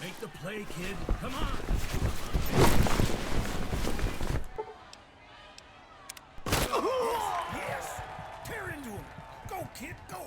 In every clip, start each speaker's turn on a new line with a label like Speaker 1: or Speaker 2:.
Speaker 1: Make the play, kid. Come on. Yes! Tear into him. Go, kid, go.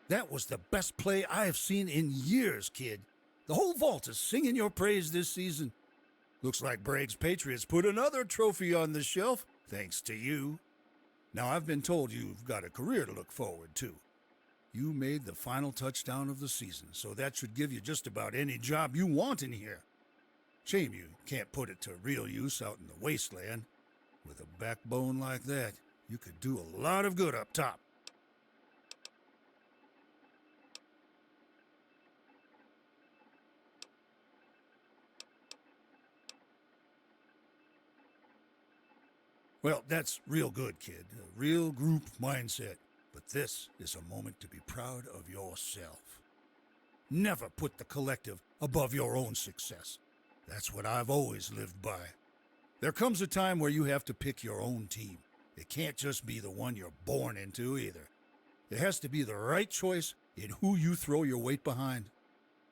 Speaker 1: That was the best play I have seen in years, kid. The whole vault is singing your praise this season. Looks like Bragg's Patriots put another trophy on the shelf, thanks to you. Now, I've been told you've got a career to look forward to. You made the final touchdown of the season, so that should give you just about any job you want in here. Shame you can't put it to real use out in the wasteland. With a backbone like that, you could do a lot of good up top. Well, that's real good, kid. A real group mindset. But this is a moment to be proud of yourself. Never put the collective above your own success. That's what I've always lived by. There comes a time where you have to pick your own team. It can't just be the one you're born into either. It has to be the right choice in who you throw your weight behind.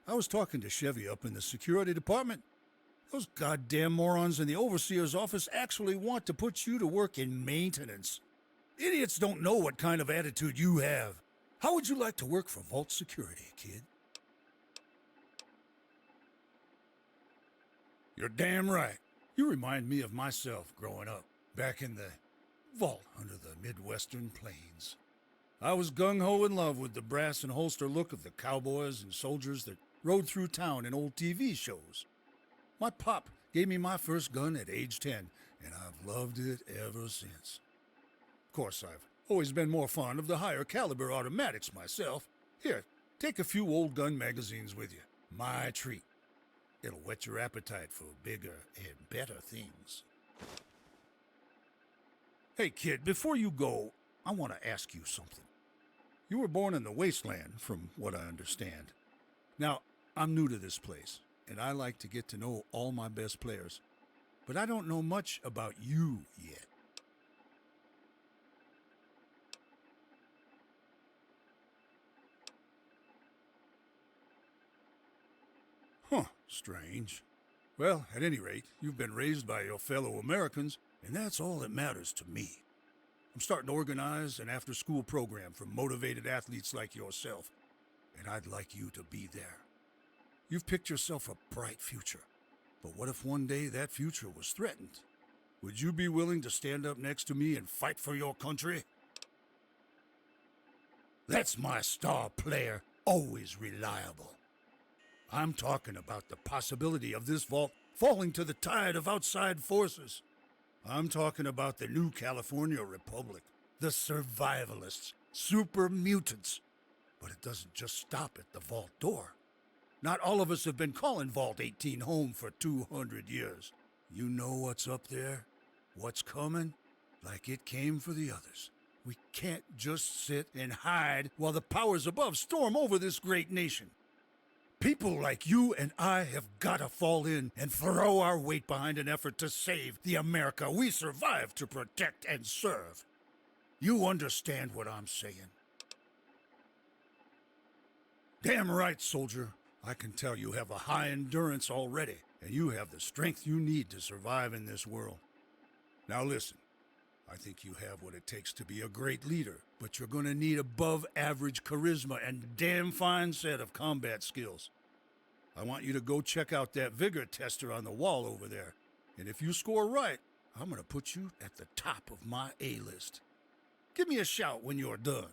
Speaker 1: I was talking to Chevy up in the security department. Those goddamn morons in the overseer's office actually want to put you to work in maintenance. Idiots don't know what kind of attitude you have. How would you like to work for Vault Security, kid? You're damn right. You remind me of myself growing up, back in the vault under the Midwestern plains. I was gung-ho in love with the brass and holster look of the cowboys and soldiers that rode through town in old TV shows. My pop gave me my first gun at age 10, and I've loved it ever since. Of course, I've always been more fond of the higher caliber automatics myself. Here, take a few old gun magazines with you. My treat. It'll whet your appetite for bigger and better things. Hey, kid, before you go, I want to ask you something. You were born in the wasteland, from what I understand. Now, I'm new to this place, and I like to get to know all my best players. But I don't know much about you yet. Huh, strange. Well, at any rate, you've been raised by your fellow Americans, and that's all that matters to me. I'm starting to organize an after-school program for motivated athletes like yourself, and I'd like you to be there. You've picked yourself a bright future, but what if one day that future was threatened? Would you be willing to stand up next to me and fight for your country? That's my star player, always reliable. I'm talking about the possibility of this vault falling to the tide of outside forces. I'm talking about the new California Republic, the survivalists, super mutants. But it doesn't just stop at the vault door. Not all of us have been calling Vault 18 home for 200 years. You know what's up there? What's coming? Like it came for the others. We can't just sit and hide while the powers above storm over this great nation. People like you and I have got to fall in and throw our weight behind an effort to save the America we survived to protect and serve. You understand what I'm saying? Damn right, soldier. I can tell you have a high endurance already, and you have the strength you need to survive in this world. Now listen, I think you have what it takes to be a great leader, but you're gonna need above average charisma and damn fine set of combat skills. I want you to go check out that vigor tester on the wall over there. And if you score right, I'm gonna put you at the top of my A-list. Give me a shout when you're done.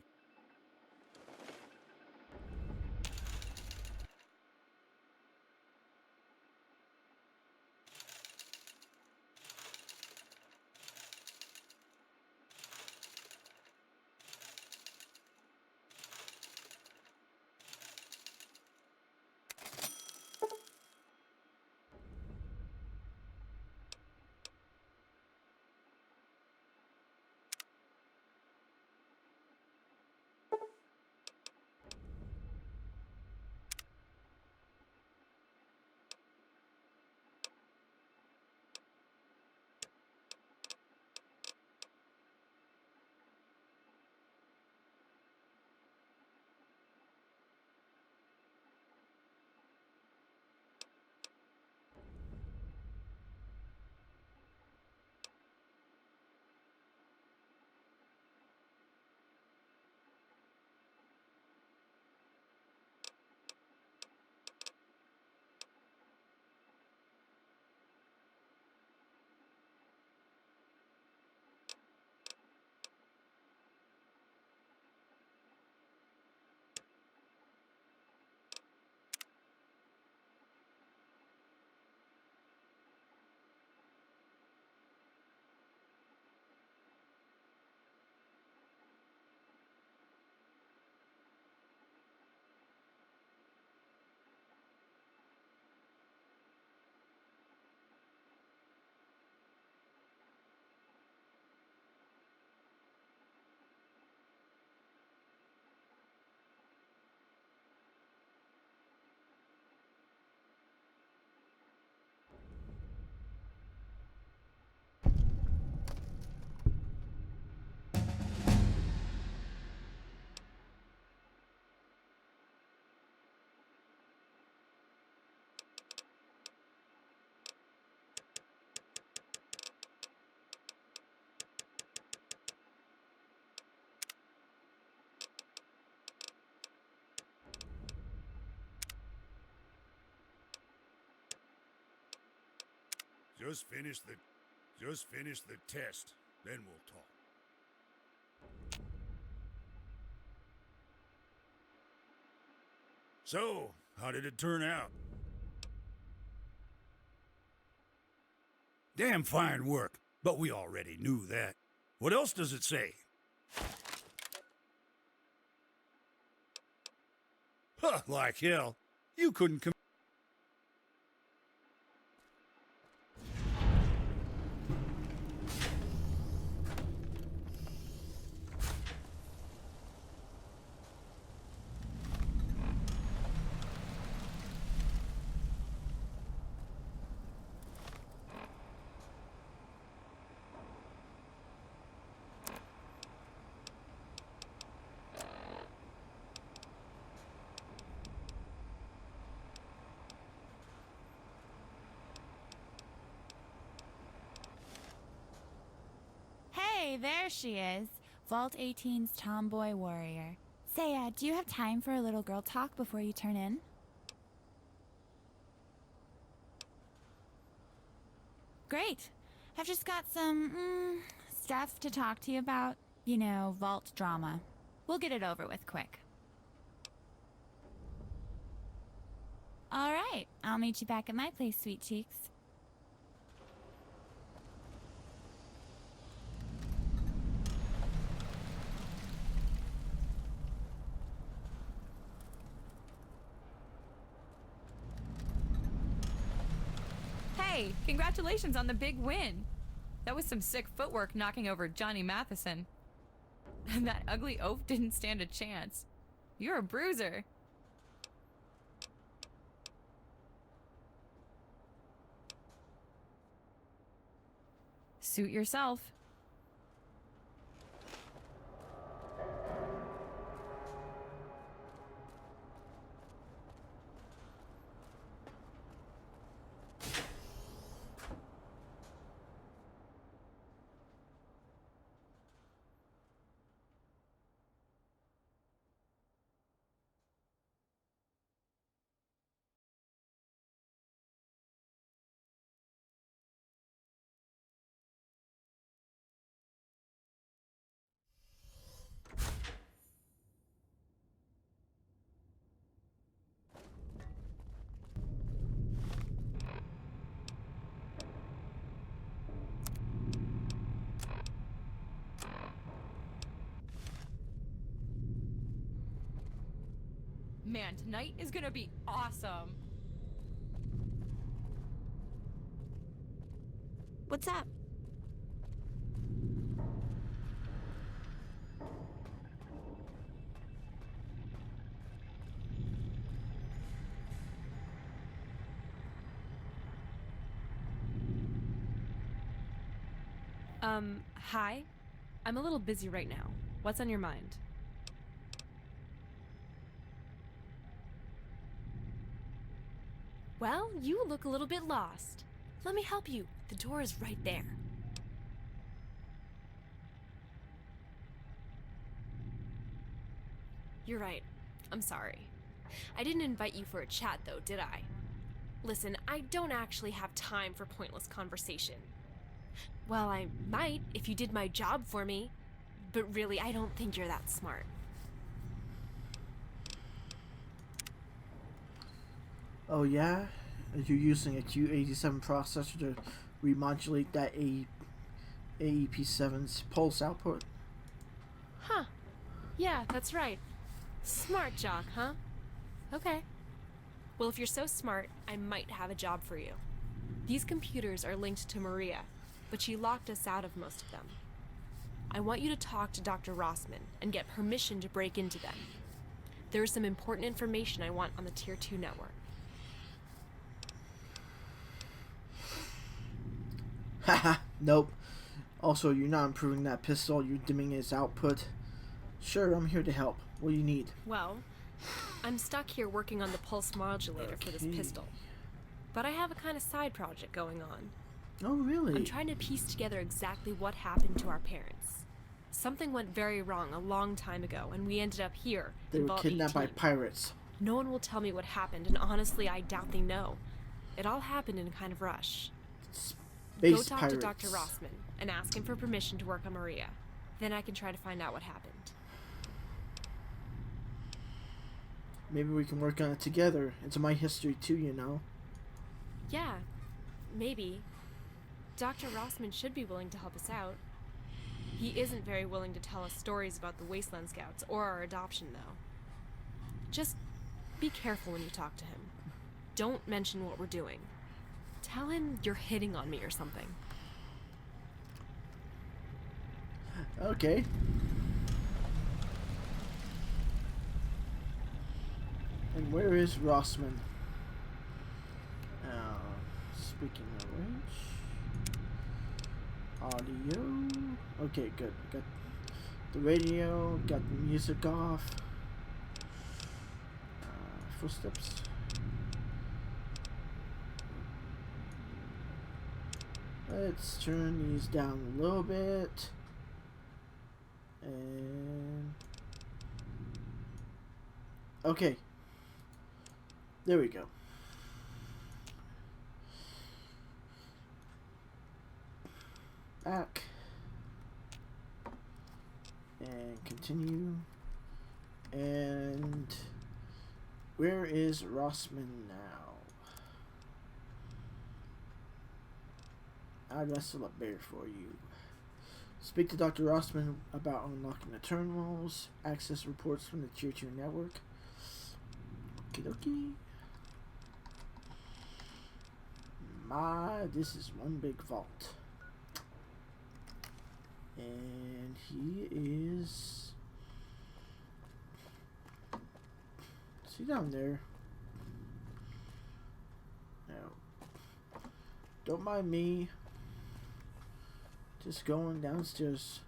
Speaker 1: Just finish the test, then we'll talk. So, how did it turn out? Damn fine work, but we already knew that. What else does it say? Huh, like hell. You couldn't
Speaker 2: Hey, there she is. Vault 18's tomboy warrior. Say, do you have time for a little girl talk before you turn in? Great. I've just got some, stuff to talk to you about. You know, vault drama. We'll get it over with quick. All right, I'll meet you back at my place, sweet cheeks.
Speaker 3: Hey, congratulations on the big win. That was some sick footwork knocking over Johnny Matheson. That ugly oaf didn't stand a chance. You're a bruiser. Suit yourself. Man, tonight is gonna be awesome.
Speaker 4: What's up?
Speaker 5: Hi? I'm a little busy right now. What's on your mind? Well, you look a little bit lost. Let me help you. The door is right there. You're right. I'm sorry. I didn't invite you for a chat, though, did I? Listen, I don't actually have time for pointless conversation. Well, I might if you did my job for me, but really, I don't think you're that smart.
Speaker 6: Oh yeah? You're using a Q87 processor to remodulate that AEP7's pulse output?
Speaker 5: Huh. Yeah, that's right. Smart jock, huh? Okay. Well, if you're so smart, I might have a job for you. These computers are linked to Maria, but she locked us out of most of them. I want you to talk to Dr. Rossman and get permission to break into them. There is some important information I want on the Tier 2 network.
Speaker 6: Haha, nope. Also, you're not improving that pistol, you're dimming its output. Sure, I'm here to help. What do you need?
Speaker 5: Well, I'm stuck here working on the pulse modulator for this pistol. But I have a kind of side project going on.
Speaker 6: Oh, really?
Speaker 5: I'm trying to piece together exactly what happened to our parents. Something went very wrong a long time ago, and we ended up here
Speaker 6: They
Speaker 5: in
Speaker 6: were
Speaker 5: Vault
Speaker 6: kidnapped by
Speaker 5: 18.
Speaker 6: pirates.
Speaker 5: No one will tell me what happened, and honestly, I doubt they know. It all happened in a kind of rush.
Speaker 6: Space
Speaker 5: Go talk
Speaker 6: pirates.
Speaker 5: to Dr. Rossman and ask him for permission to work on Maria. Then I can try to find out what happened.
Speaker 6: Maybe we can work on it together. It's my history too, you know.
Speaker 5: Yeah, maybe. Dr. Rossman should be willing to help us out. He isn't very willing to tell us stories about the Wasteland Scouts or our adoption, though. Just be careful when you talk to him. Don't mention what we're doing. Tell him you're hitting on me or something.
Speaker 6: Okay. And where is Rossman? Speaking of which, audio. Okay, good. Got the radio. Got the music off. Footsteps. Let's turn these down a little bit. And okay. There we go. Back. And continue. And where is Rossman now? I wrestle a bear for you. Speak to Dr. Rossman about unlocking the terminals. Access reports from the Tier 2 network. Okie dokie. This is one big vault. And he is... Is he down there? No. Don't mind me. Just going downstairs.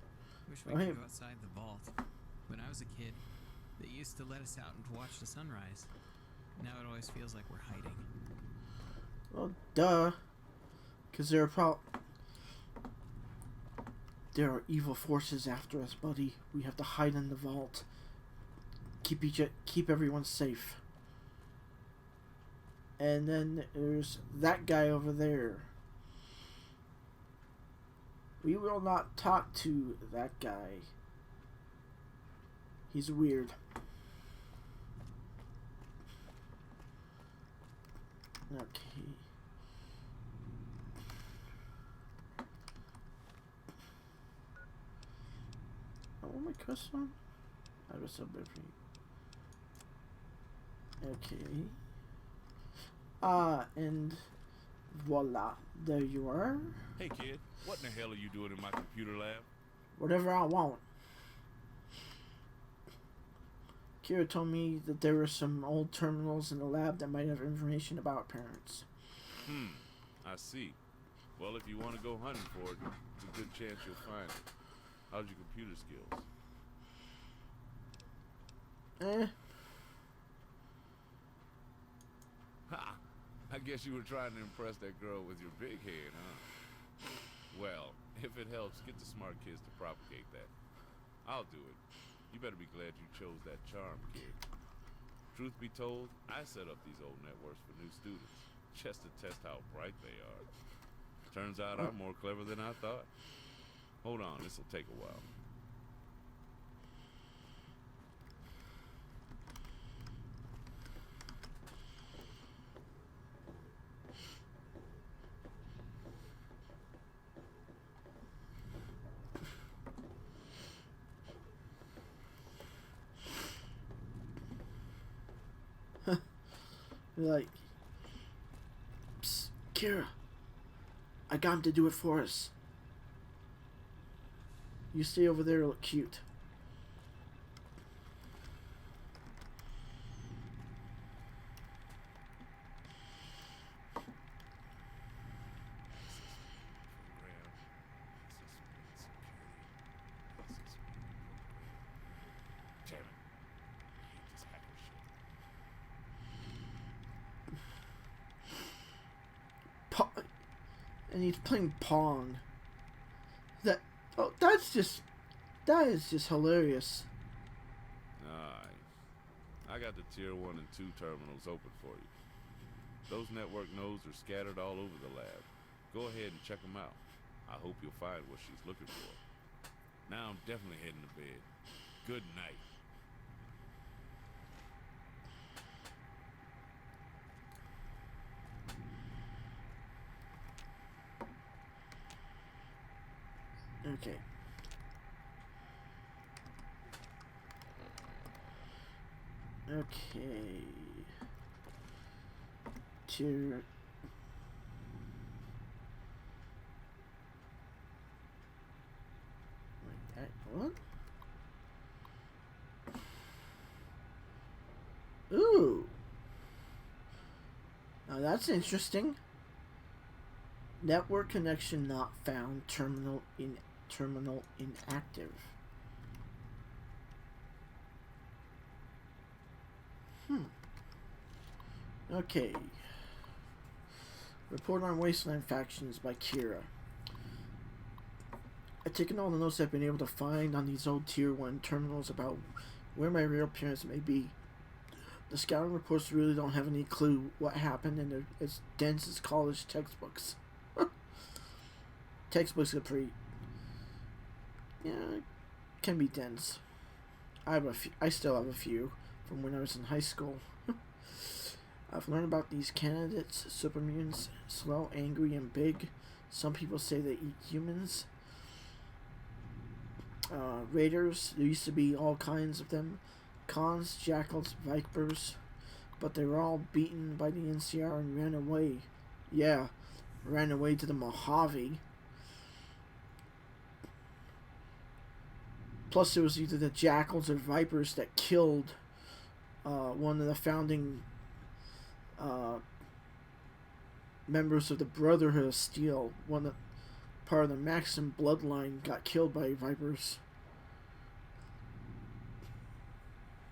Speaker 7: Wish we could go outside the vault. When I was a kid, they used to let us out and to watch the sunrise. Now it always feels like we're hiding.
Speaker 6: Well, duh. Because there are evil forces after us, buddy. We have to hide in the vault. Keep everyone safe. And then there's that guy over there. We will not talk to that guy. He's weird. Okay. Oh, my custom? I was so bad for you. Okay. And voila, there you are.
Speaker 4: Hey kid, what in the hell are you doing in my computer lab?
Speaker 6: Whatever I want. Kira told me that there were some old terminals in the lab that might have information about parents.
Speaker 4: I see. Well, if you want to go hunting for it, it's a good chance you'll find it. How's your computer skills? Ha! I guess you were trying to impress that girl with your big head, huh? Well, if it helps, get the smart kids to propagate that. I'll do it. You better be glad you chose that charm, kid. Truth be told, I set up these old networks for new students, just to test how bright they are. Turns out I'm more clever than I thought. Hold on, this'll take a while.
Speaker 6: Like, psst, Kira, I got him to do it for us. You stay over there, look cute.
Speaker 4: Damn it. I hate this hacker shit.
Speaker 6: And he's playing Pong. That is just hilarious.
Speaker 4: I got the tier 1 and 2 terminals open for you. Those network nodes are scattered all over the lab. Go ahead and check them out. I hope you'll find what she's looking for. Now I'm definitely heading to bed. Good night.
Speaker 6: Okay. Okay. Tier. Like that. What? Ooh. Now that's interesting. Network connection not found. Terminal inactive. Okay. Report on Wasteland Factions by Kira. I've taken all the notes I've been able to find on these old Tier 1 terminals about where my real parents may be. The scouting reports really don't have any clue what happened, and they're as dense as college textbooks. Textbooks are pretty... Yeah, can be dense. I still have a few from when I was in high school. I've learned about these candidates, supermutants, slow, angry, and big. Some people say they eat humans. Raiders, there used to be all kinds of them. Cons, jackals, vipers. But they were all beaten by the NCR and ran away. Yeah, ran away to the Mojave. Plus, there was either the jackals or vipers that killed one of the founding members of the Brotherhood of Steel. Part of the Maxim bloodline got killed by vipers.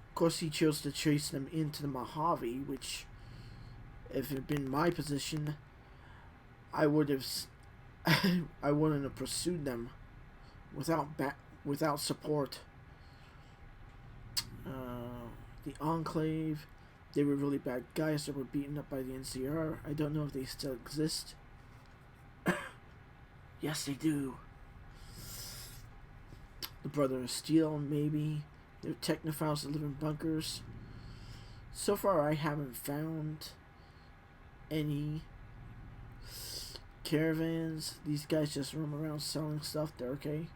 Speaker 6: Of course, he chose to chase them into the Mojave, which, if it had been my position, I would have. I wouldn't have pursued them without support. The Enclave, they were really bad guys that were beaten up by the NCR. I don't know if they still exist. Yes, they do. The Brother of Steel, maybe. They're technophiles that live in bunkers. So far, I haven't found any caravans. These guys just roam around selling stuff. They're okay.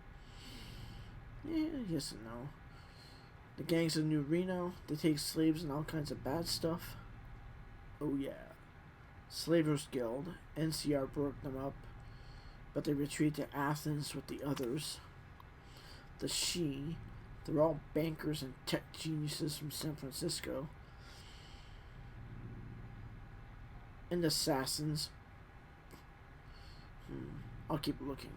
Speaker 6: Yeah, yes and no. The gangs of New Reno, they take slaves and all kinds of bad stuff. Oh yeah. Slavers Guild, NCR broke them up, but they retreat to Athens with the others. The She, they're all bankers and tech geniuses from San Francisco. And the Assassins. I'll keep looking.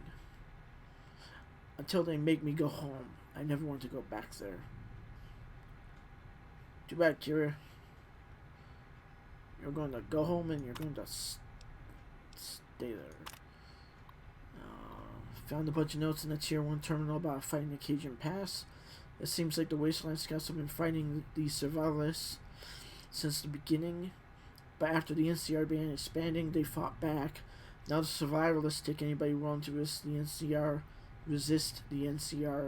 Speaker 6: Until they make me go home. I never want to go back there. Too bad, Kira. You're going to go home and you're going to stay there. Found a bunch of notes in the Tier 1 terminal about fighting the Cajun Pass. It seems like the Wasteland Scouts have been fighting the survivalists since the beginning. But after the NCR began expanding, they fought back. Now the survivalists take anybody willing to resist the NCR,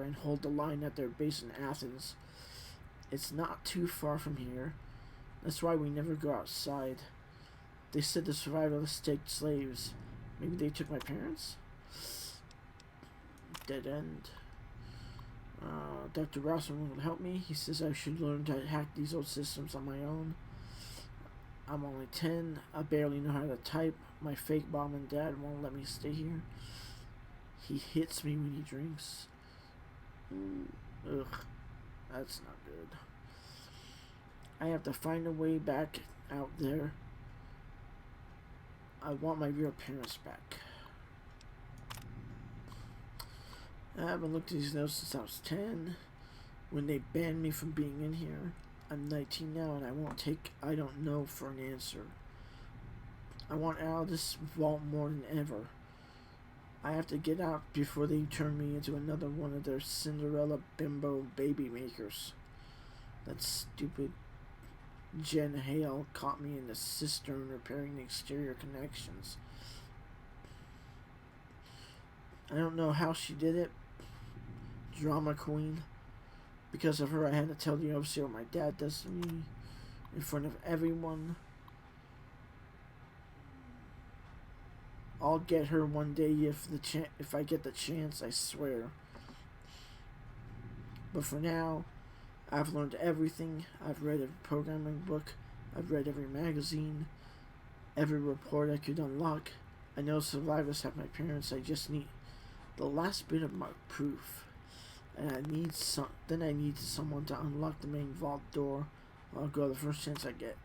Speaker 6: and hold the line at their base in Athens. It's not too far from here. That's why we never go outside. They said the survivalists take slaves. Maybe they took my parents? Dead end. Dr. Rossman will help me. He says I should learn to hack these old systems on my own. I'm only 10. I barely know how to type. My fake mom and dad won't let me stay here. He hits me when he drinks. Ugh. That's not good. I have to find a way back out there. I want my real parents back. I haven't looked at these notes since I was 10. When they banned me from being in here. I'm 19 now and I won't take I don't know for an answer. I want out of this vault more than ever. I have to get out before they turn me into another one of their Cinderella bimbo baby makers. That stupid Jen Hale caught me in the cistern repairing the exterior connections. I don't know how she did it. Drama queen. Because of her, I had to tell the overseer what my dad does to me in front of everyone. I'll get her one day if I get the chance, I swear. But for now, I've learned everything. I've read every programming book. I've read every magazine. Every report I could unlock. I know survivors have my parents. I just need the last bit of my proof. And I need someone to unlock the main vault door. I'll go the first chance I get.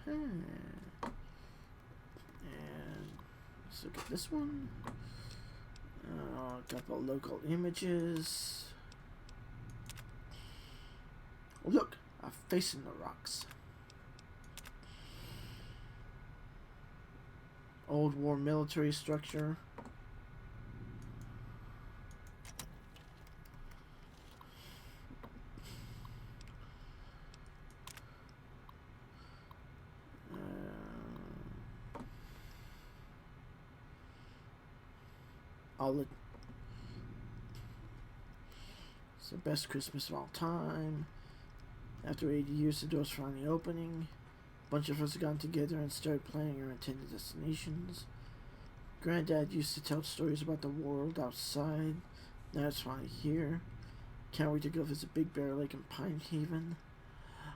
Speaker 6: And let's look at this one. A couple of local images. Oh, look, a face in the rocks. Old war military structure. It's the best Christmas of all time. After 80 years, the door's finally opening. A bunch of us got together and started planning our intended destinations. Granddad used to tell stories about the world outside. Now it's finally here. Can't wait to go visit Big Bear Lake and Pine Haven.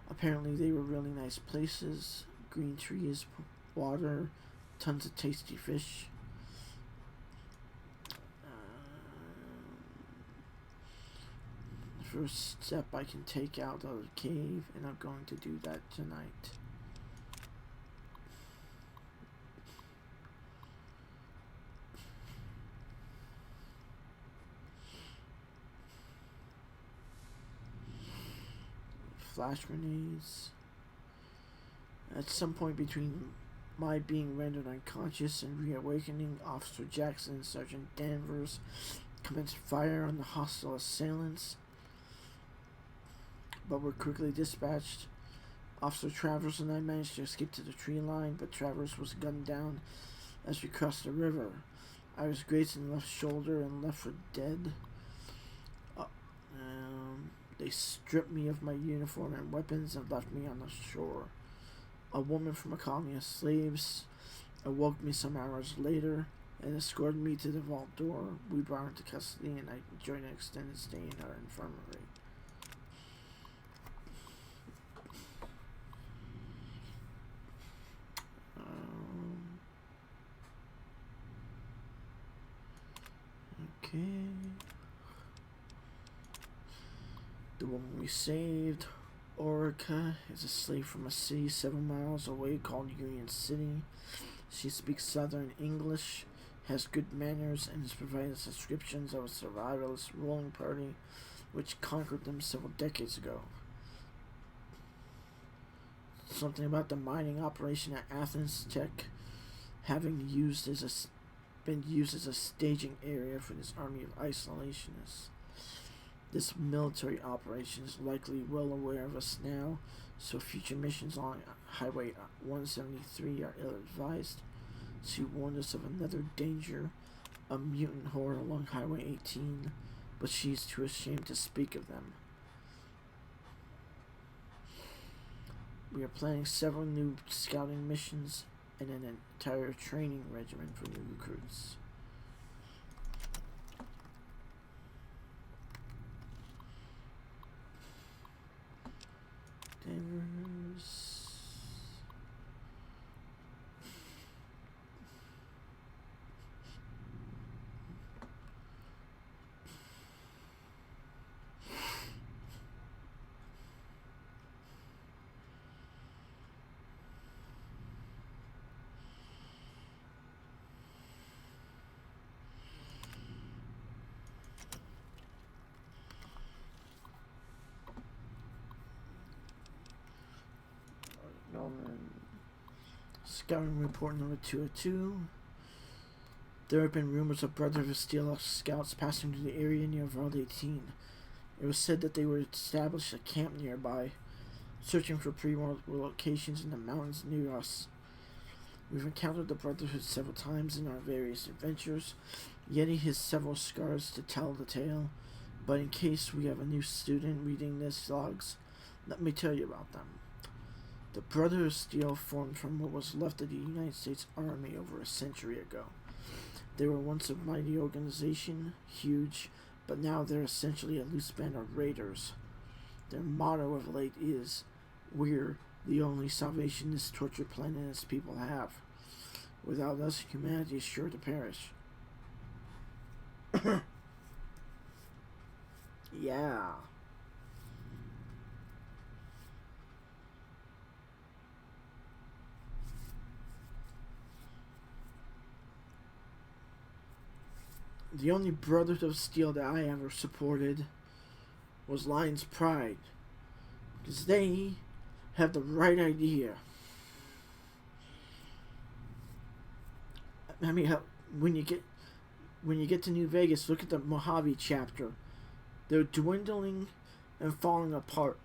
Speaker 6: Apparently they were really nice places. Green trees, water, tons of tasty fish. The first step I can take out of the cave, and I'm going to do that tonight. Flash grenades. At some point between my being rendered unconscious and reawakening, Officer Jackson and Sergeant Danvers commenced fire on the hostile assailants, but were quickly dispatched. Officer Travers and I managed to escape to the tree line, but Travers was gunned down as we crossed the river. I was grazed in the left shoulder and left for dead. They stripped me of my uniform and weapons and left me on the shore. A woman from a colony of slaves awoke me some hours later and escorted me to the vault door. We brought her into custody, and I enjoyed an extended stay in our infirmary. Okay. The woman we saved, Orica, is a slave from a city 7 miles away called Union City. She speaks Southern English, has good manners, and has provided descriptions of a survivalist ruling party which conquered them several decades ago. Something about the mining operation at Athens Tech having been used as a staging area for this army of isolationists. This military operation is likely well aware of us now, so future missions on Highway 173 are ill-advised. She warned us of another danger, a mutant horde along Highway 18, but she's too ashamed to speak of them. We are planning several new scouting missions and an entire training regimen for new recruits. Danvers. Scouting report number 202. There have been rumors of Brotherhood of Steel scouts passing through the area near Vault 18. It was said that they would establish a camp nearby, searching for pre-war locations in the mountains near us. We've encountered the Brotherhood several times in our various adventures. Yeti has several scars to tell the tale, but in case we have a new student reading these logs, let me tell you about them. The Brotherhood of Steel formed from what was left of the United States Army over a century ago. They were once a mighty organization, huge, but now they're essentially a loose band of raiders. Their motto of late is, "We're the only salvation this tortured planet and its people have. Without us, humanity is sure to perish." Yeah. The only Brotherhood of Steel that I ever supported was Lion's Pride, because they have the right idea. I mean, when you get to New Vegas, look at the Mojave chapter. They're dwindling and falling apart,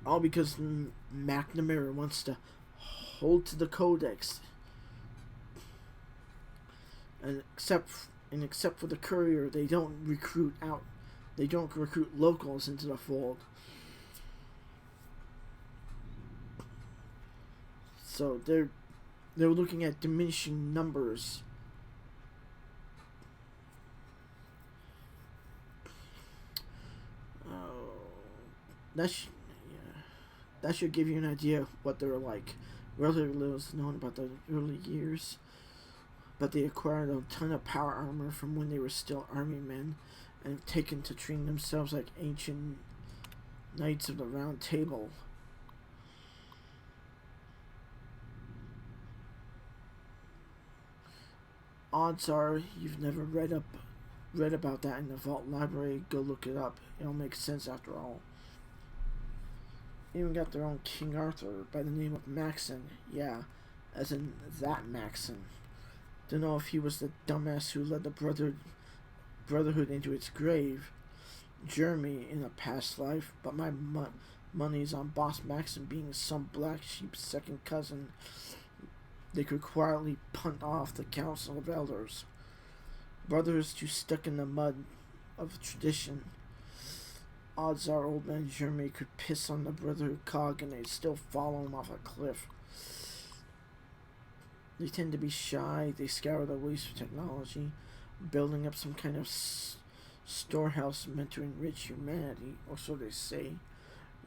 Speaker 6: all because McNamara wants to hold to the Codex. And except for the courier, they don't recruit locals into the fold. So they're looking at diminishing numbers. That should give you an idea of what they're like. Relatively little is known about the early years, but they acquired a ton of power armor from when they were still army men, and have taken to treating themselves like ancient knights of the Round Table. Odds are you've never read about that in the Vault Library. Go look it up. It'll make sense after all. They even got their own King Arthur by the name of Maxon. Yeah, as in that Maxon. Don't know if he was the dumbass who led the Brotherhood into its grave, Jeremy, in a past life, but my money's on Boss Maxon being some black sheep's second cousin they could quietly punt off the Council of Elders. Brothers too stuck in the mud of tradition. Odds are old man Jeremy could piss on the Brotherhood cog and they'd still follow him off a cliff. They tend to be shy. They scour the ways for technology, building up some kind of storehouse meant to enrich humanity, or so they say.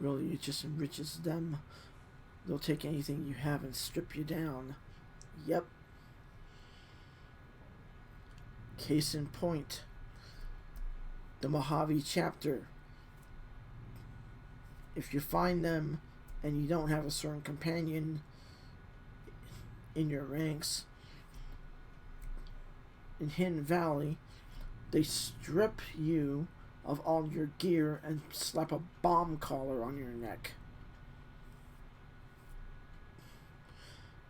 Speaker 6: Really, it just enriches them. They'll take anything you have and strip you down. Yep. Case in point, the Mojave chapter. If you find them and you don't have a certain companion in your ranks, in Hidden Valley, they strip you of all your gear and slap a bomb collar on your neck.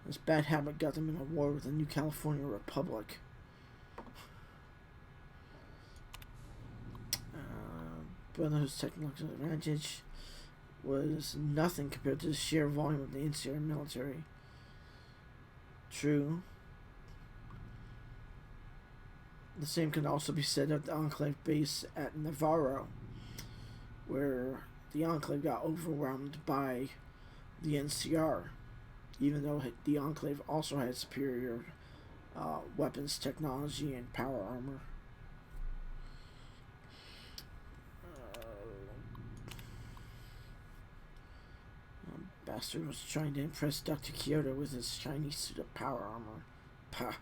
Speaker 6: This bad habit got them in a war with the New California Republic. Brotherhood's technological advantage was nothing compared to the sheer volume of the NCR military. True. The same can also be said of the Enclave base at Navarro, where the Enclave got overwhelmed by the NCR, even though the Enclave also had superior weapons technology and power armor. Bastard was trying to impress Dr. Kyoto with his shiny suit of power armor. Pah,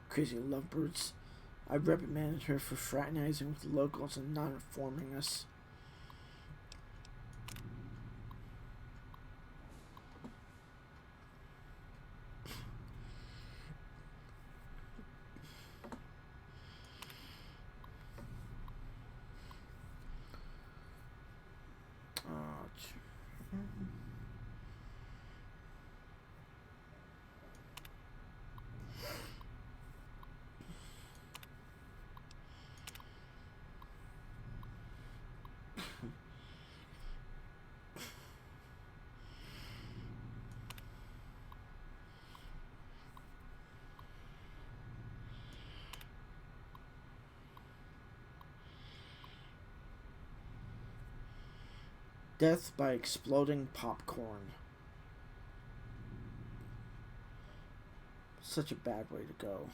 Speaker 6: crazy lovebirds. I reprimanded her for fraternizing with the locals and not informing us. Death by exploding popcorn. Such a bad way to go.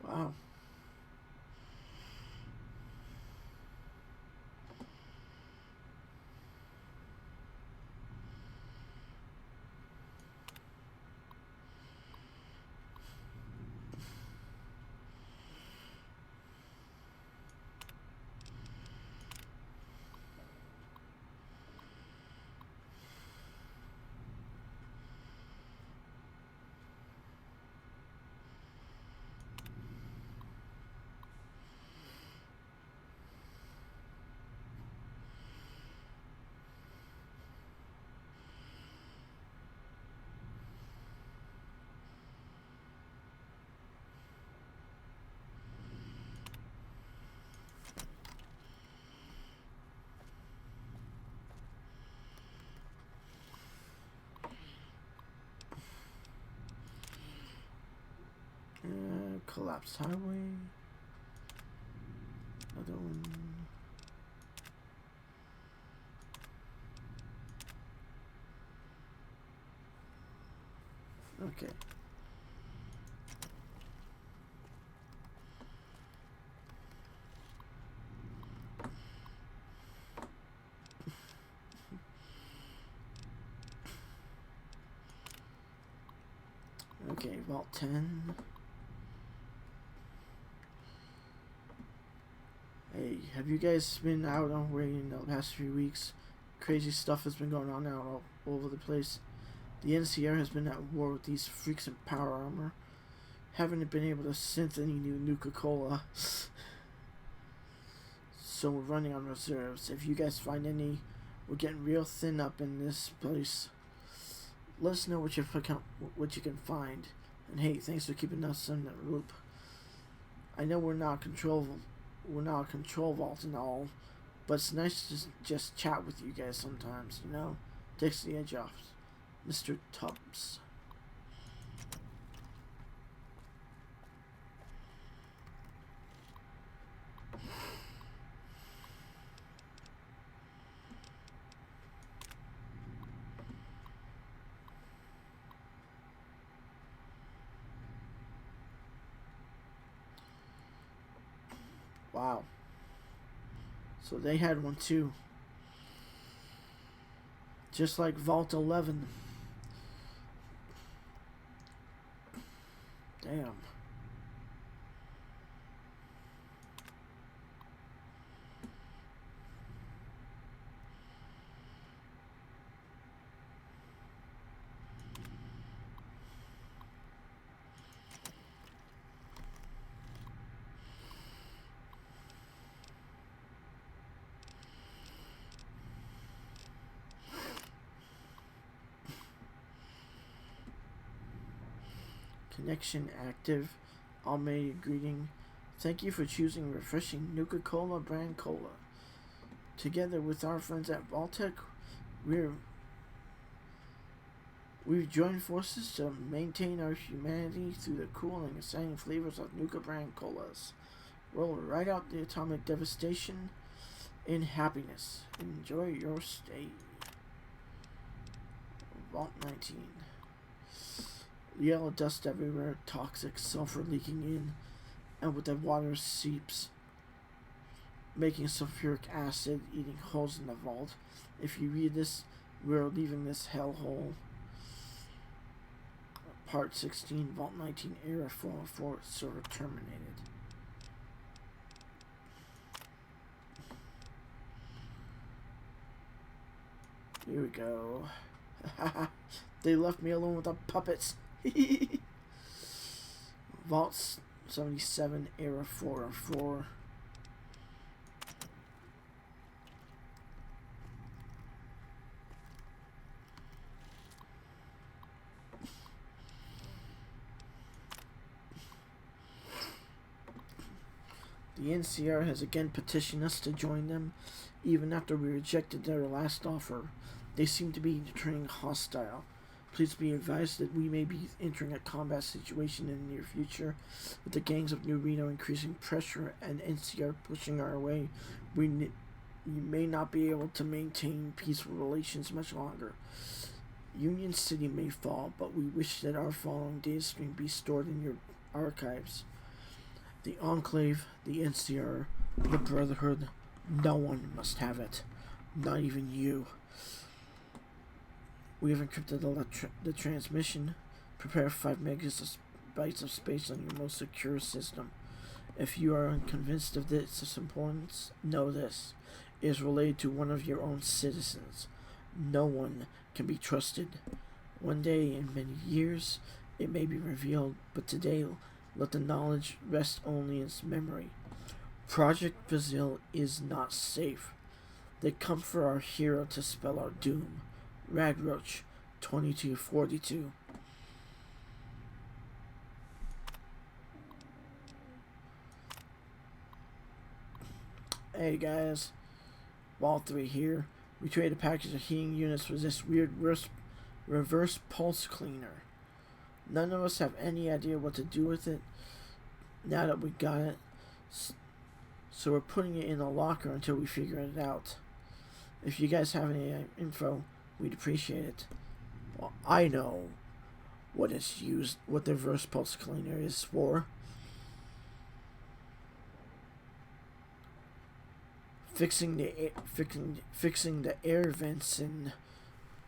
Speaker 6: Wow. Collapsed highway. Another one. Okay. Okay, Vault 10. Hey, have you guys been out on where in the past few weeks? Crazy stuff has been going on out all over the place. The NCR has been at war with these freaks in power armor. Haven't been able to synth any new Nuka-Cola. So we're running on reserves. If you guys find any, we're getting real thin up in this place. Let us know what you can find. And hey, thanks for keeping us in the loop. I know we're not a control vault and all, but it's nice to just chat with you guys sometimes, you know? Takes the edge off. Mr. Tubbs. Wow. So they had one too. Just like Vault 11. Damn. Connection active. Automated greeting. Thank you for choosing refreshing Nuka-Cola brand cola. Together with our friends at Vault-Tec, we've joined forces to maintain our humanity through the cool and exciting flavors of Nuka brand colas. Roll right out the atomic devastation in happiness. Enjoy your stay. Vault 19. Yellow dust everywhere, toxic sulfur leaking in, and with the water seeps, making sulfuric acid eating holes in the vault. If you read this, we're leaving this hellhole. Part 16, Vault 19, Era 404, server terminated. Here we go. They left me alone with the puppets. Vault 77, Era 404. The NCR has again petitioned us to join them, even after we rejected their last offer. They seem to be turning hostile. Please be advised that we may be entering a combat situation in the near future, with the gangs of New Reno increasing pressure and NCR pushing our way. We may not be able to maintain peaceful relations much longer. Union City may fall, but we wish that our following data stream be stored in your archives. The Enclave, the NCR, the Brotherhood, no one must have it. Not even you. We have encrypted the transmission. Prepare 5 megabytes of space on your most secure system. If you are unconvinced of its importance, know this. It is related to one of your own citizens. No one can be trusted. One day in many years, it may be revealed, but today, let the knowledge rest only in its memory. Project Brazil is not safe. They come for our hero to spell our doom. Ragroach, 2242. Hey guys, Vault 3 here. We traded a package of heating units for this weird reverse pulse cleaner. None of us have any idea what to do with it now that we got it, so we're putting it in a locker until we figure it out. If you guys have any info, we'd appreciate it. Well, I know what the reverse pulse cleaner is for. Fixing the air vents in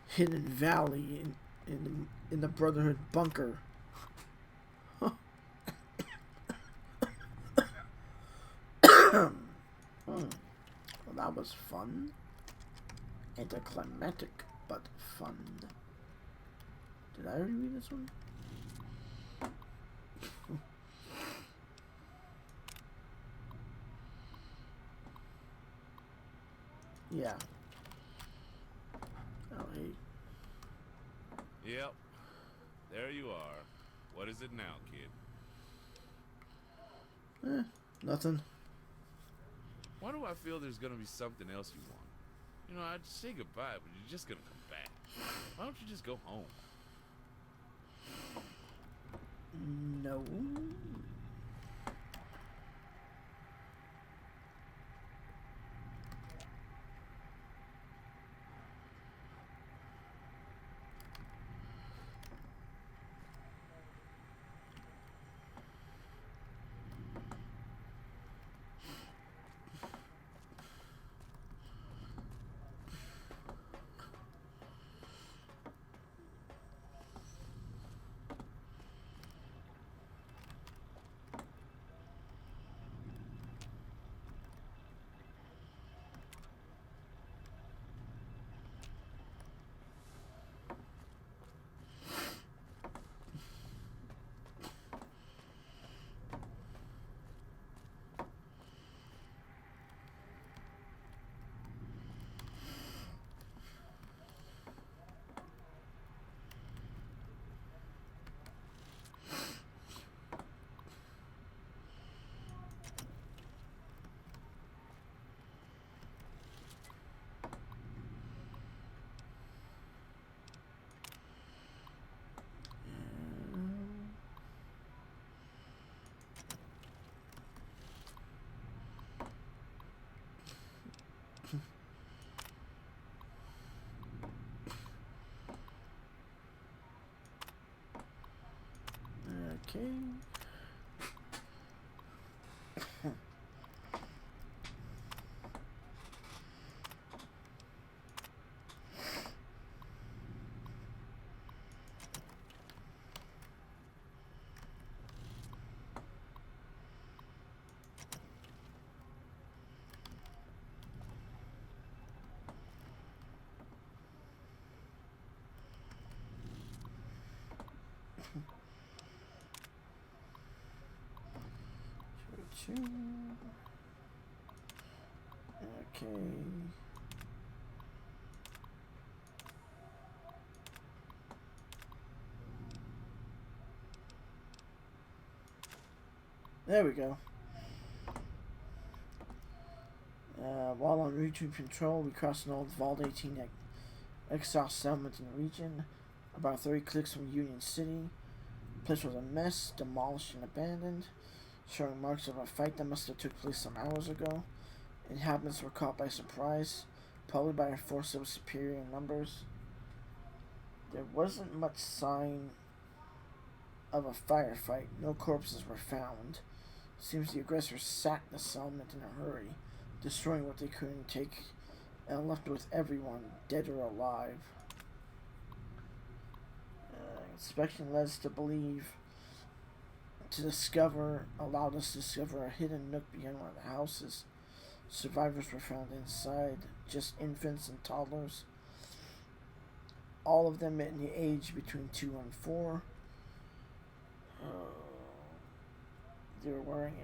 Speaker 6: Hidden Valley in the Brotherhood bunker. Well, that was fun. Anticlimactic, but fun. Did I already read this one? Yeah. Oh, hey.
Speaker 4: Yep. There you are. What is it now, kid?
Speaker 6: Nothing.
Speaker 4: Why do I feel there's gonna be something else you want? You know, I'd say goodbye, but you're just gonna come back. Why don't you just go home?
Speaker 6: No. Okay. Okay. There we go. While on routine patrol, we crossed an old Vault 18 exhaust settlement in the region, about 30 clicks from Union City. The place was a mess, demolished and abandoned, showing marks of a fight that must have took place some hours ago. Inhabitants were caught by surprise, probably by a force that was superior in numbers. There wasn't much sign of a firefight. No corpses were found. Seems the aggressors sacked the settlement in a hurry, destroying what they couldn't take, and left with everyone, dead or alive. Inspection led us to allowed us to discover a hidden nook behind one of the houses. Survivors were found inside, just infants and toddlers. All of them in the age between 2 and 4. They were wearing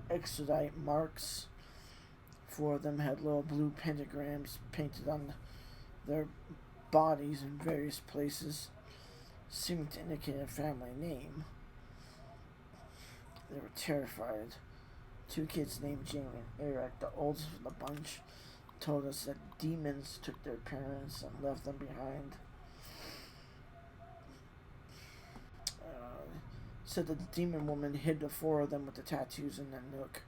Speaker 6: extradite marks. 4 of them had little blue pentagrams painted on their bodies in various places, seeming to indicate a family name. They were terrified. 2 kids named Jamie and Eric, the oldest of the bunch, told us that demons took their parents and left them behind. Said that the demon woman hid the 4 of them with the tattoos in the nook.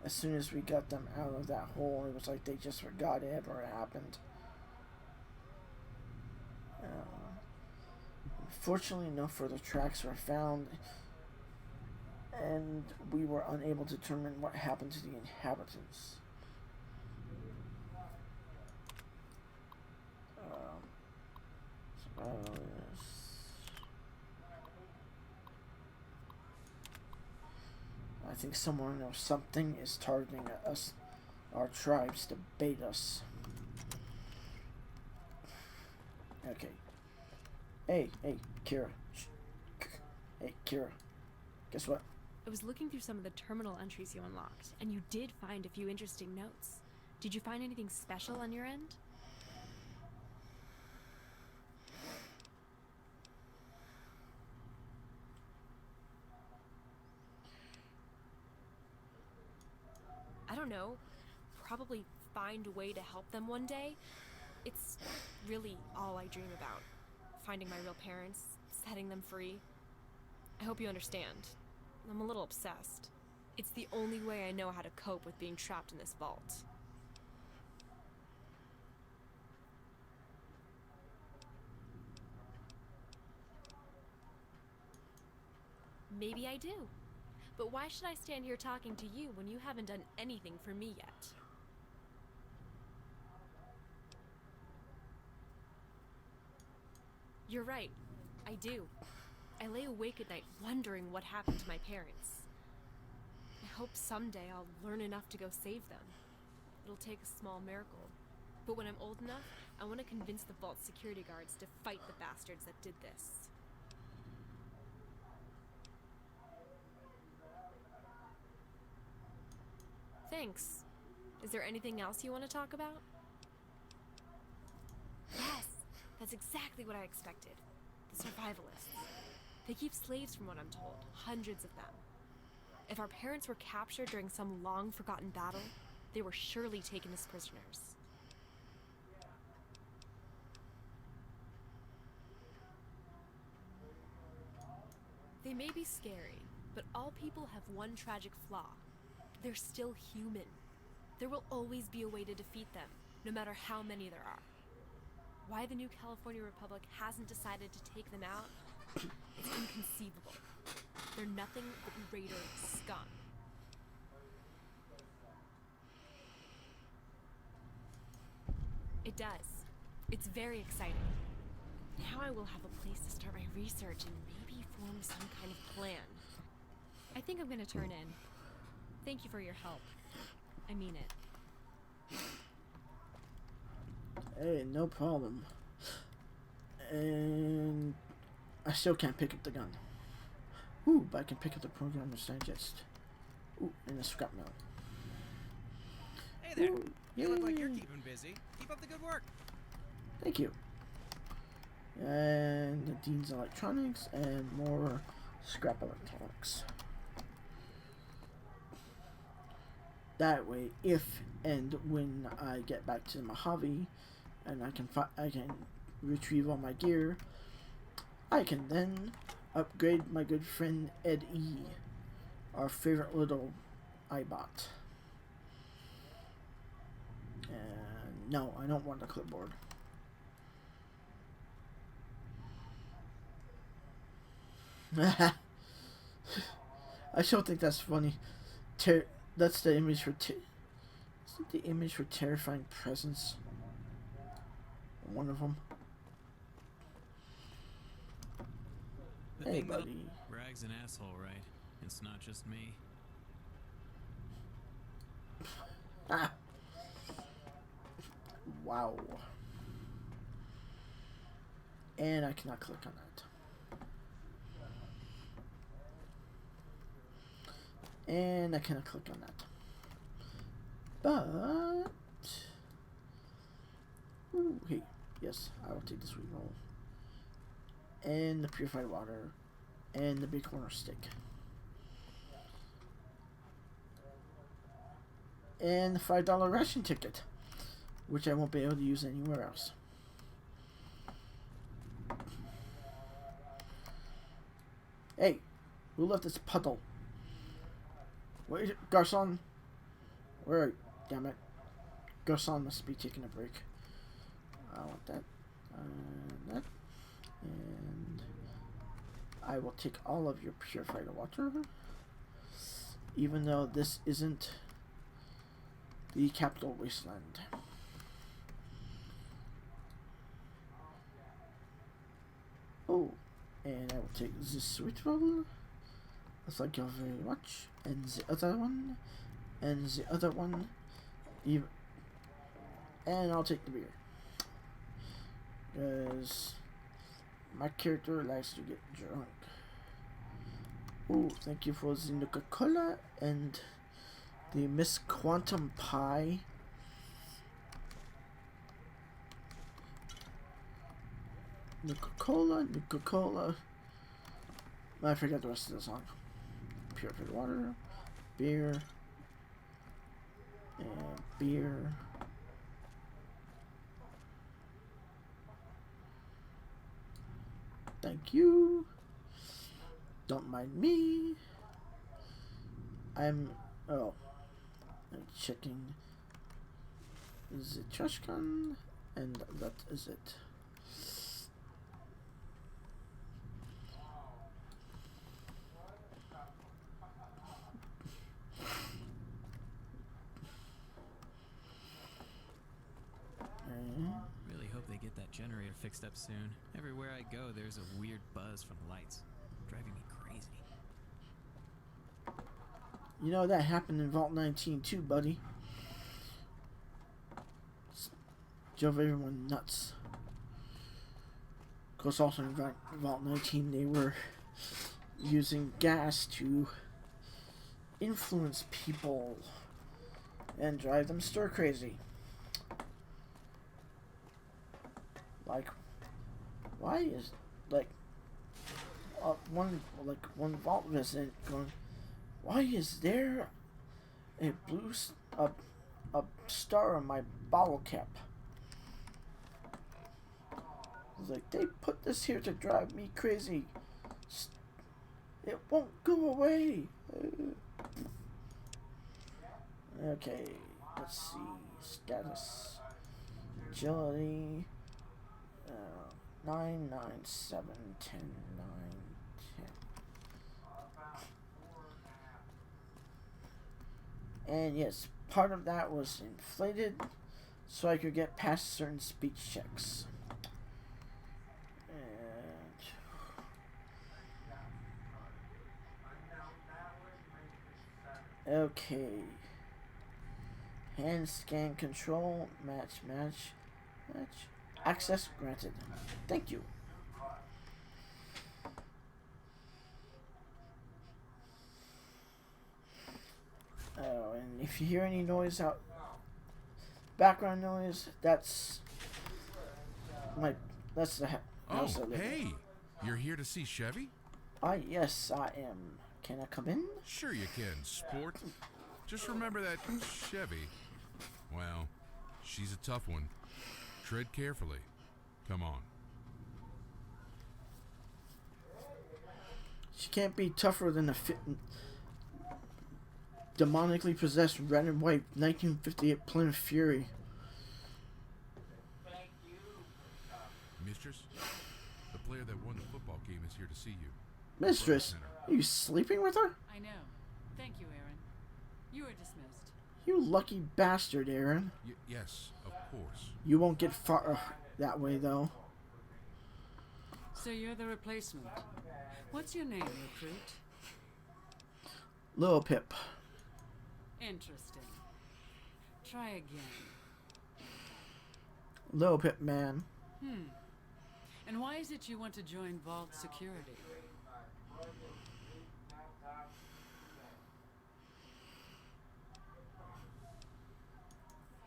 Speaker 6: As soon as we got them out of that hole, it was like they just forgot it ever happened. Fortunately, no further tracks were found, and we were unable to determine what happened to the inhabitants. I think someone or something is targeting us, our tribes, to bait us. Okay. Hey, Kira. Shh. Hey, Kira. Guess what?
Speaker 5: I was looking through some of the terminal entries you unlocked, and you did find a few interesting notes. Did you find anything special on your end? I don't know. Probably find a way to help them one day. It's really all I dream about. Finding my real parents, setting them free. I hope you understand. I'm a little obsessed. It's the only way I know how to cope with being trapped in this vault. Maybe I do. But why should I stand here talking to you when you haven't done anything for me yet? You're right. I do. I lay awake at night wondering what happened to my parents. I hope someday I'll learn enough to go save them. It'll take a small miracle. But when I'm old enough, I want to convince the vault security guards to fight the bastards that did this. Thanks. Is there anything else you want to talk about? Yes, that's exactly what I expected. The survivalists. They keep slaves from what I'm told, hundreds of them. If our parents were captured during some long-forgotten battle, they were surely taken as prisoners. They may be scary, but all people have one tragic flaw. They're still human. There will always be a way to defeat them, no matter how many there are. Why the New California Republic hasn't decided to take them out, it's inconceivable. They're nothing but raider scum. It does. It's very exciting. Now I will have a place to start my research and maybe form some kind of plan. I think I'm gonna turn in. Thank you for your help. I mean it.
Speaker 6: Hey, no problem. And I still can't pick up the gun. Ooh, but I can pick up the Programmer's Digest. Ooh, and the scrap metal.
Speaker 7: Hey there.
Speaker 6: Ooh,
Speaker 7: You look like you're
Speaker 6: yay.
Speaker 7: keeping busy. Keep up the good work.
Speaker 6: Thank you. And the Dean's Electronics and more scrap electronics. That way, if and when I get back to the Mojave and I can retrieve all my gear, I can then upgrade my good friend Ed E, our favorite little iBot. And no, I don't want a clipboard. I still think that's funny. That's the image for isn't the image for terrifying presence? One of them.
Speaker 7: The
Speaker 6: Hey,
Speaker 7: thing that
Speaker 6: buddy.
Speaker 7: Rag's an asshole, right? It's not just me.
Speaker 6: Ah. Wow. And I cannot click on that. And I cannot click on that. But... Ooh, hey. Yes, I will take the sweet roll. And the purified water. And the big corner stick. And the $5 ration ticket. Which I won't be able to use anywhere else. Hey, who left this puddle? Where is it? Garcon? Where are you? Damn it. Garcon must be taking a break. I want that. And that. And I will take all of your purified water. Even though this isn't the capital wasteland. Oh, and I will take this sweet roll. Thank you very much. And the other one. And the other one. And I'll take the beer. Because My character likes to get drunk. Ooh, thank you for the Nuka-Cola and the Miss Quantum Pie. Nuka-Cola, Nuka-Cola. I forgot the rest of the song. Purified water, beer, and beer. Thank you. Don't mind me. I'm checking the trash can, and that is it.
Speaker 7: Really hope they get that generator fixed up soon. Everywhere I go, there's a weird buzz from the lights. Driving me crazy.
Speaker 6: You know that happened in Vault 19 too, buddy. Drove everyone nuts. Of course, also in Vault 19, they were using gas to influence people and drive them stir crazy. Like, why is one vault resident going? Why is there a a star on my bottle cap? It's like, they put this here to drive me crazy. It won't go away. Okay, let's see. Status. Agility. 9, 9, 7, 10, 9, 10. And yes, part of that was inflated so I could get past certain speech checks. And okay. Hand scan control, match. Access granted. Thank you. Oh, and if you hear any noise out, background noise, that's the house I live in.
Speaker 8: Hey, you're here to see Chevy?
Speaker 6: Yes, I am. Can I come in?
Speaker 8: Sure you can, sport. Just remember that Chevy, well, she's a tough one. Tread carefully. Come on.
Speaker 6: She can't be tougher than a demonically possessed red and white 1958 Plymouth Fury.
Speaker 8: Mistress, the player that won the football game is here to see you.
Speaker 6: Mistress, are you sleeping with her?
Speaker 9: I know. Thank you, Aaron. You are dismissed.
Speaker 6: You lucky bastard, Aaron.
Speaker 8: Yes, of course.
Speaker 6: You won't get far that way, though.
Speaker 9: So you're the replacement. What's your name, recruit?
Speaker 6: Lil Pip.
Speaker 9: Interesting. Try again.
Speaker 6: Lil Pip, man.
Speaker 9: And why is it you want to join Vault Security?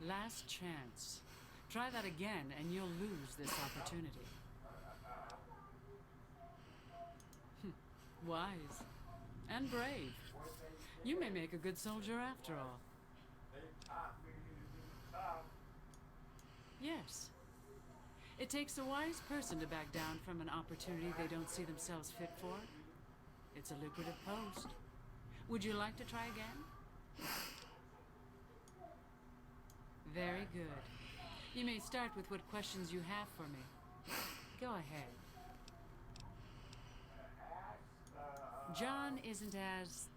Speaker 9: Last chance. Try that again and you'll lose this opportunity. Wise. And brave. You may make a good soldier after all. Yes. It takes a wise person to back down from an opportunity they don't see themselves fit for. It's a lucrative post. Would you like to try again? Very good. You may start with what questions you have for me. Go ahead. John isn't as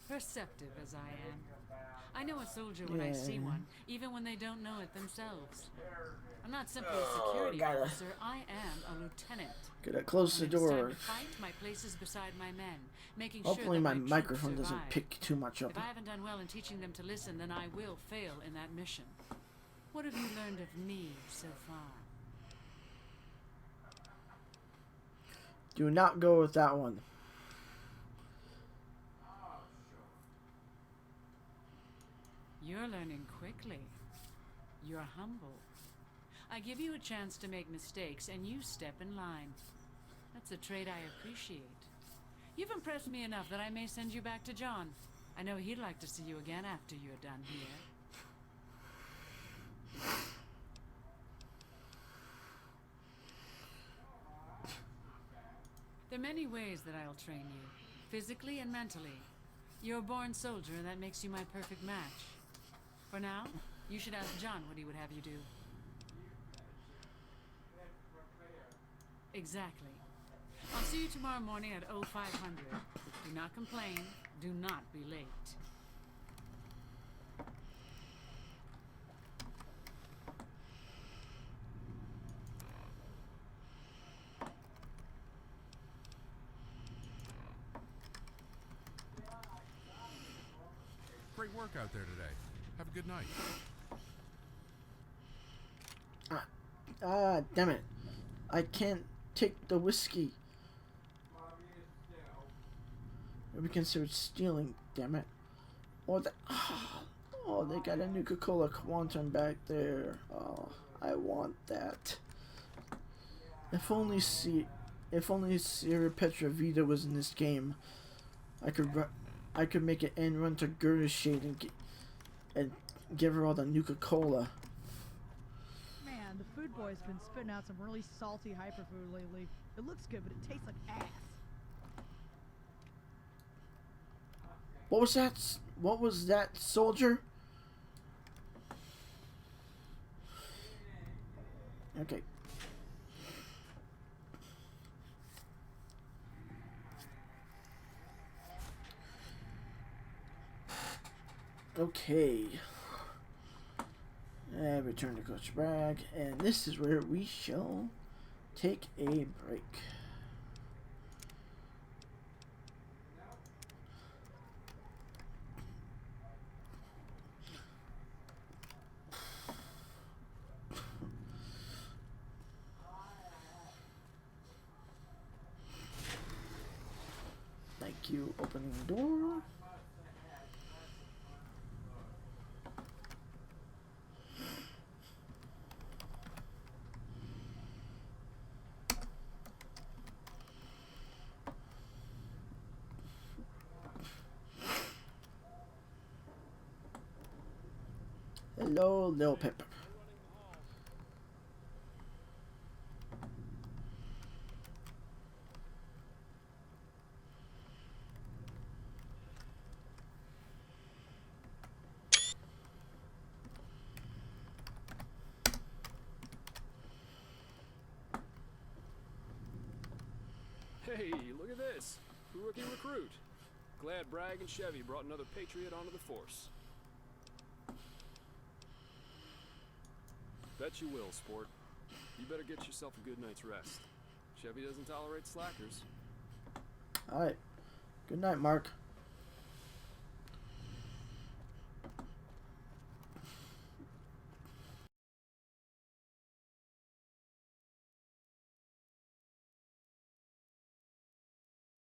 Speaker 9: perceptive as I am. I know a soldier when I see one, even when they don't know it themselves. I'm not simply a security officer, I am a lieutenant.
Speaker 6: Gotta close the
Speaker 9: When it's time
Speaker 6: door.
Speaker 9: to fight, my place is beside my men, making
Speaker 6: Hopefully
Speaker 9: sure
Speaker 6: my
Speaker 9: that troops
Speaker 6: microphone doesn't
Speaker 9: survive.
Speaker 6: pick too much up.
Speaker 9: If I haven't done well in teaching them to listen, then I will fail in that mission. What have you learned of me so far?
Speaker 6: Do not go with that one.
Speaker 9: You're learning quickly. You're humble. I give you a chance to make mistakes, and you step in line. That's a trait I appreciate. You've impressed me enough that I may send you back to John. I know he'd like to see you again after you're done here. There are many ways that I'll train you, physically and mentally. You're a born soldier, and that makes you my perfect match. For now, you should ask John what he would have you do. Exactly. I'll see you tomorrow morning at 0500. Do not complain. Do not be late.
Speaker 8: Great work out there today. Have a good night.
Speaker 6: Damn it. I can't take the whiskey. It'll be considered stealing, damn it. Or the, oh, they got a Nuka-Cola Quantum back there. Oh, I want that. If only Sierra Petra Vida was in this game, I could make an end run to Gerda's Shade and give her all the Nuka-Cola.
Speaker 10: Man, the food boy's been spitting out some really salty hyperfood lately. It looks good, but it tastes like ass.
Speaker 6: What was that? What was that, soldier? Okay. Okay. And return to Coach Bragg, and this is where we shall take a break. Thank you, opening the door. Hello, Lil Pip.
Speaker 11: Hey, look at this. Rookie recruit. Glad Bragg and Chevy brought another Patriot onto the force. Bet you will, sport. You better get yourself a good night's rest. Chevy doesn't tolerate slackers.
Speaker 6: Alright. Good night, Mark.